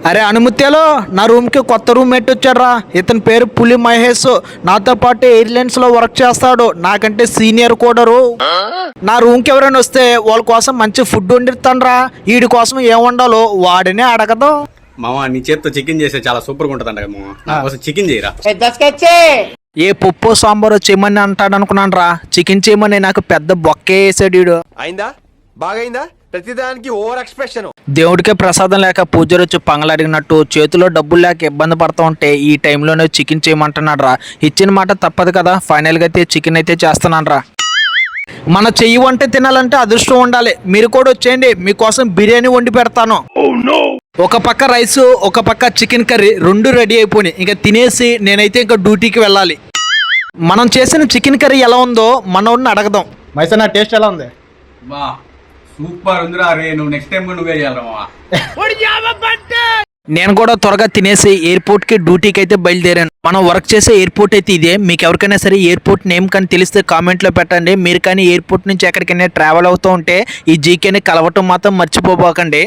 అరే అనుమత్యాలో నా రూమ్కి కొత్త రూమ్మేట్ వచ్చాడ్రా. ఇతని పేరు పులి మహేష్. నాతో పాటు ఎయిర్లైన్స్లో వర్క్ చేస్తాడు. నాకంటే సీనియర్ కూడరు. నా రూమ్కి ఎవరైనా వస్తే వాళ్ళ కోసం మంచి ఫుడ్ వండిస్తానురా. వీడి కోసం ఏం వండాలో వాడినే అడగదు. మామ నీ చేత్తో చికెన్ చేస్తే చాలా సూపర్గా ఉంటుంది అంట మామ. నా కోసం చికెన్ చేయరా. ఏ పప్పు సాంబారు చేయమని అంటాడు అనుకున్నాను రా. చికెన్ చేయమని నాకు పెద్ద బొక్కే వేసాడు వీడు. అయిందా బాగైందా ప్రతిదానికి ఓవర్ ఎక్స్ప్రెషన్. దేవుడికే ప్రసాదం లేక పూజలు వచ్చి పంగలడిగినట్టు చేతిలో డబ్బులు లేక ఇబ్బంది పడుతూ ఉంటే ఈ టైంలోనే చికెన్ చేయమంటున్నాడు రా. ఇచ్చిన మాట తప్పదు కదా. ఫైనల్గా అయితే చికెన్ అయితే చేస్తున్నాను రా. మన చెయ్యి వంట తినాలంటే అదృష్టం ఉండాలి. మీరు కూడా వచ్చేయండి, మీకోసం బిర్యానీ వండి పెడతాను. ఒక పక్క రైస్, ఒక పక్క చికెన్ కర్రీ రెండు రెడీ అయిపోయినాయి. ఇంకా తినేసి నేనైతే ఇంకా డ్యూటీకి వెళ్ళాలి. మనం చేసిన చికెన్ కర్రీ ఎలా ఉందో మనోడిని అడగదాం. మైసన్న టేస్ట్ ఎలా ఉంది? బా సూపర్ ఉందిరా రే. నువ్వు నెక్స్ట్ టైం నువ్వే చేయాలరా మామ. నేను కూడా త్వరగా తినేసి ఎయిర్పోర్ట్ కి డ్యూటీకి అయితే బయలుదేరాను. మనం వర్క్ చేసే ఎయిర్పోర్ట్ అయితే ఇదే. మీకు ఎవరికైనా సరే ఎయిర్పోర్ట్ నేమ్ కానీ తెలిస్తే కామెంట్లో పెట్టండి. మీరు కానీ ఎయిర్పోర్ట్ నుంచి ఎక్కడికైనా ట్రావెల్ అవుతూ ఉంటే ఈ జీకేని కలవటం మాత్రం మర్చిపోబోకండి.